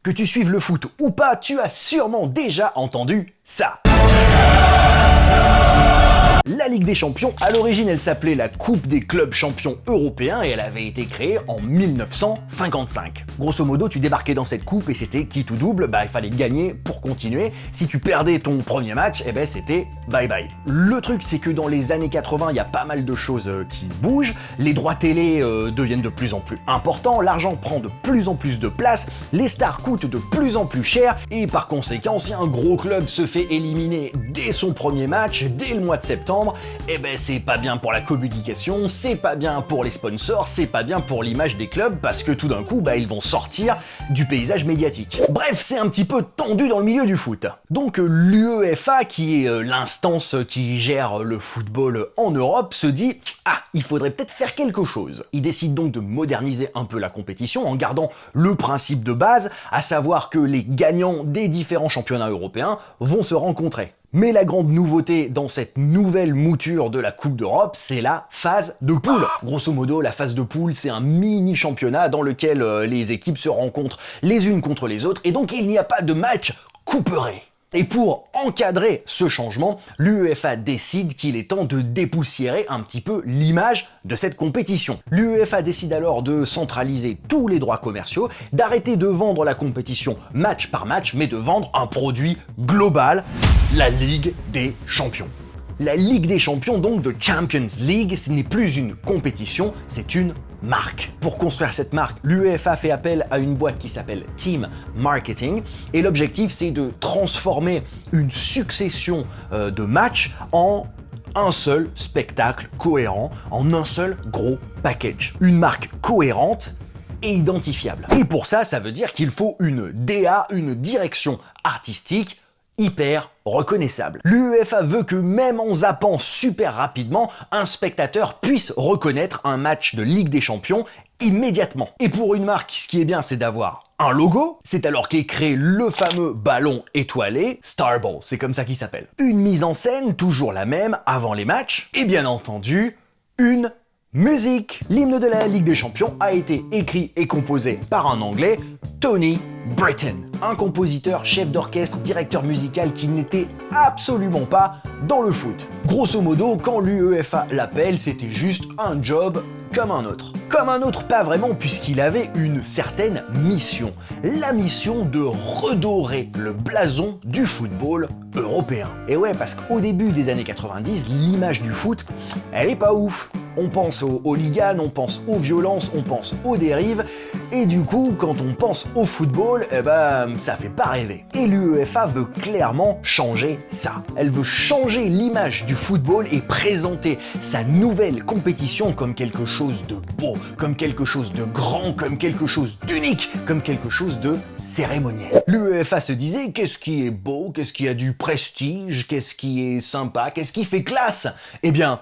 Que tu suives le foot ou pas, tu as sûrement déjà entendu ça. La Ligue des Champions, à l'origine, elle s'appelait la Coupe des clubs champions européens et elle avait été créée en 1955. Grosso modo, tu débarquais dans cette coupe et c'était quitte ou double, il fallait gagner pour continuer. Si tu perdais ton premier match, c'était bye bye. Le truc, c'est que dans les années 80, il y a pas mal de choses qui bougent, les droits télé deviennent de plus en plus importants, l'argent prend de plus en plus de place, les stars coûtent de plus en plus cher et par conséquent, si un gros club se fait éliminer dès son premier match, dès le mois de septembre, c'est pas bien pour la communication, c'est pas bien pour les sponsors, c'est pas bien pour l'image des clubs parce que tout d'un coup, ils vont sortir du paysage médiatique. Bref, c'est un petit peu tendu dans le milieu du foot. Donc l'UEFA, qui est l'instance qui gère le football en Europe, se dit « Ah, il faudrait peut-être faire quelque chose ». Il décide donc de moderniser un peu la compétition en gardant le principe de base, à savoir que les gagnants des différents championnats européens vont se rencontrer. Mais la grande nouveauté dans cette nouvelle mouture de la Coupe d'Europe, c'est la phase de poule. Grosso modo, la phase de poule, c'est un mini-championnat dans lequel les équipes se rencontrent les unes contre les autres, et donc il n'y a pas de match couperé. Et pour encadrer ce changement, l'UEFA décide qu'il est temps de dépoussiérer un petit peu l'image de cette compétition. L'UEFA décide alors de centraliser tous les droits commerciaux, d'arrêter de vendre la compétition match par match, mais de vendre un produit global, la Ligue des Champions. La Ligue des Champions, donc The Champions League, ce n'est plus une compétition, c'est une marque. Pour construire cette marque, l'UEFA fait appel à une boîte qui s'appelle Team Marketing et l'objectif c'est de transformer une succession de matchs en un seul spectacle cohérent, en un seul gros package. Une marque cohérente et identifiable. Et pour ça, ça veut dire qu'il faut une DA, une direction artistique hyper reconnaissable. L'UEFA veut que même en zappant super rapidement, un spectateur puisse reconnaître un match de Ligue des Champions immédiatement. Et pour une marque, ce qui est bien, c'est d'avoir un logo. C'est alors qu'est créé le fameux ballon étoilé, Star Ball, c'est comme ça qu'il s'appelle. Une mise en scène, toujours la même, avant les matchs, et bien entendu, une musique. L'hymne de la Ligue des Champions a été écrit et composé par un Anglais, Tony Britton, un compositeur, chef d'orchestre, directeur musical qui n'était absolument pas dans le foot. Grosso modo, quand l'UEFA l'appelle, c'était juste un job comme un autre. Comme un autre, pas vraiment, puisqu'il avait une certaine mission. La mission de redorer le blason du football européen. Et ouais, parce qu'au début des années 90, l'image du foot, elle est pas ouf. On pense aux hooligans, on pense aux violences, on pense aux dérives, et du coup, quand on pense au football, ça fait pas rêver. Et l'UEFA veut clairement changer ça. Elle veut changer l'image du football et présenter sa nouvelle compétition comme quelque chose de beau, comme quelque chose de grand, comme quelque chose d'unique, comme quelque chose de cérémoniel. L'UEFA se disait, qu'est-ce qui est beau, qu'est-ce qui a du prestige, qu'est-ce qui est sympa, qu'est-ce qui fait classe ? Eh bien,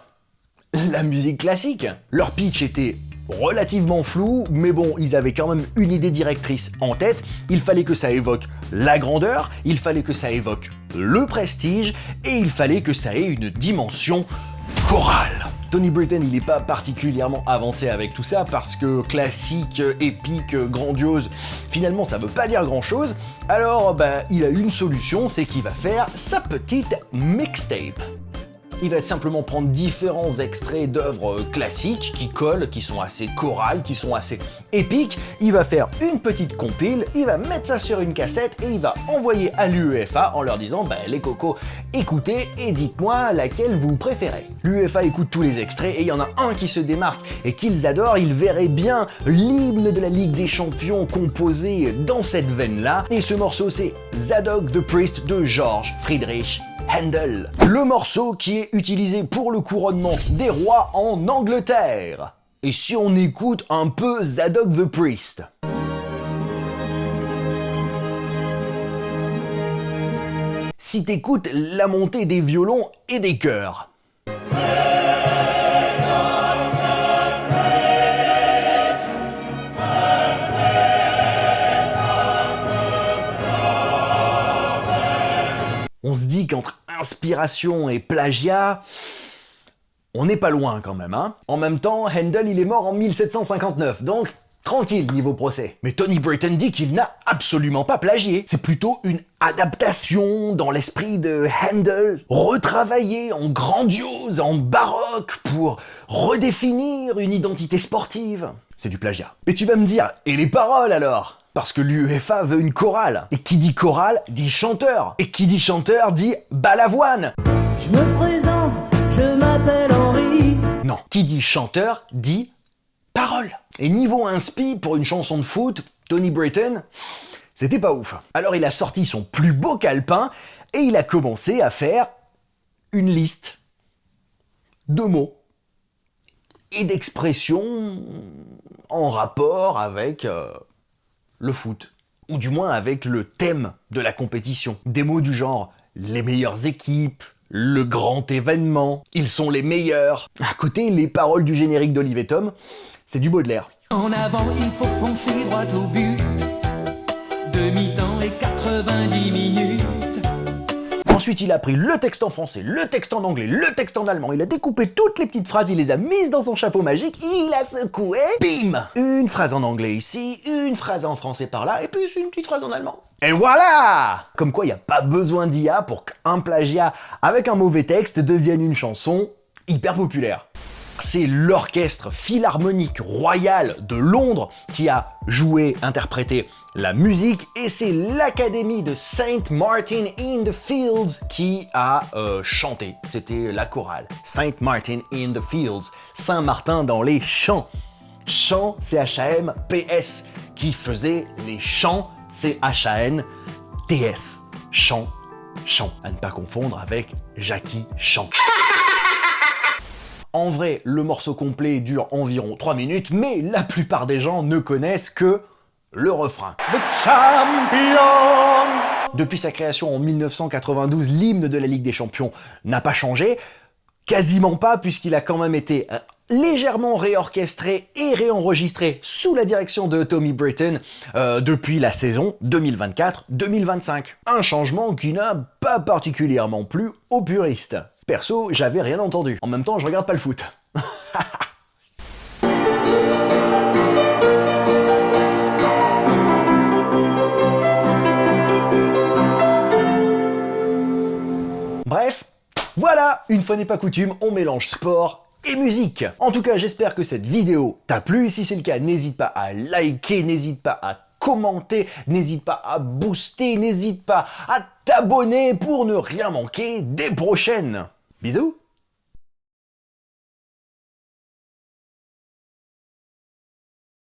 la musique classique. Leur pitch était relativement flou, mais bon, ils avaient quand même une idée directrice en tête. Il fallait que ça évoque la grandeur, il fallait que ça évoque le prestige, et il fallait que ça ait une dimension chorale. Tony Britton, il n'est pas particulièrement avancé avec tout ça parce que classique, épique, grandiose, finalement ça veut pas dire grand chose. Alors il a une solution, c'est qu'il va faire sa petite mixtape. Il va simplement prendre différents extraits d'œuvres classiques qui collent, qui sont assez chorales, qui sont assez épiques. Il va faire une petite compile, il va mettre ça sur une cassette et il va envoyer à l'UEFA en leur disant les cocos, écoutez et dites-moi laquelle vous préférez. L'UEFA écoute tous les extraits et il y en a un qui se démarque et qu'ils adorent. Ils verraient bien l'hymne de la Ligue des Champions composé dans cette veine-là. Et ce morceau, c'est Zadok the Priest de George Friedrich Handel. Le morceau qui est utilisé pour le couronnement des rois en Angleterre. Et si on écoute un peu Zadok the Priest. Si t'écoutes la montée des violons et des chœurs. On se dit qu'entre inspiration et plagiat, on n'est pas loin quand même, hein. En même temps, Handel il est mort en 1759, donc Tranquille niveau procès. Mais Tony Britton dit qu'il n'a absolument pas plagié. C'est plutôt une adaptation dans l'esprit de Handel, retravaillée en grandiose, en baroque, pour redéfinir une identité sportive. C'est du plagiat. Mais tu vas me dire, et les paroles alors ? Parce que l'UEFA veut une chorale. Et qui dit chorale, dit chanteur. Et qui dit chanteur, dit balavoine. Je me présente, je m'appelle Henri. Non, qui dit chanteur, dit parole. Et niveau inspi pour une chanson de foot, Tony Britton, c'était pas ouf. Alors il a sorti son plus beau calepin et il a commencé à faire une liste de mots et d'expressions en rapport avec le foot, ou du moins avec le thème de la compétition. Des mots du genre les meilleures équipes, le grand événement, ils sont les meilleurs. À côté, les paroles du générique d'Olive et Tom, c'est du Baudelaire. En avant, il faut foncer droit au but. Demi-temps et 90 minutes. Ensuite, il a pris le texte en français, le texte en anglais, le texte en allemand, il a découpé toutes les petites phrases, il les a mises dans son chapeau magique, il a secoué, bim! Une phrase en anglais ici, une phrase en français par là, et puis une petite phrase en allemand. Et voilà! Comme quoi, il n'y a pas besoin d'IA pour qu'un plagiat avec un mauvais texte devienne une chanson hyper populaire. C'est l'Orchestre Philharmonique Royal de Londres qui a joué, interprété la musique, et c'est l'Académie de Saint Martin in the Fields qui a chanté. C'était la chorale. Saint Martin in the Fields. Saint-Martin dans les champs. Chant, C-H-A-M-P-S. Qui faisait les chants, C-H-A-N-T-S. Chant, chant. À ne pas confondre avec Jackie Chan. En vrai, le morceau complet dure environ 3 minutes, mais la plupart des gens ne connaissent que le refrain. The Champions! Depuis sa création en 1992, l'hymne de la Ligue des Champions n'a pas changé, quasiment pas, puisqu'il a quand même été légèrement réorchestré et réenregistré sous la direction de Tommy Britton depuis la saison 2024-2025. Un changement qui n'a pas particulièrement plu aux puristes. Perso, j'avais rien entendu. En même temps, je regarde pas le foot. Bref, voilà, une fois n'est pas coutume, on mélange sport et musique. En tout cas, j'espère que cette vidéo t'a plu. Si c'est le cas, n'hésite pas à liker, n'hésite pas à commenter, n'hésite pas à booster, n'hésite pas à t'abonner pour ne rien manquer des prochaines. Bisous!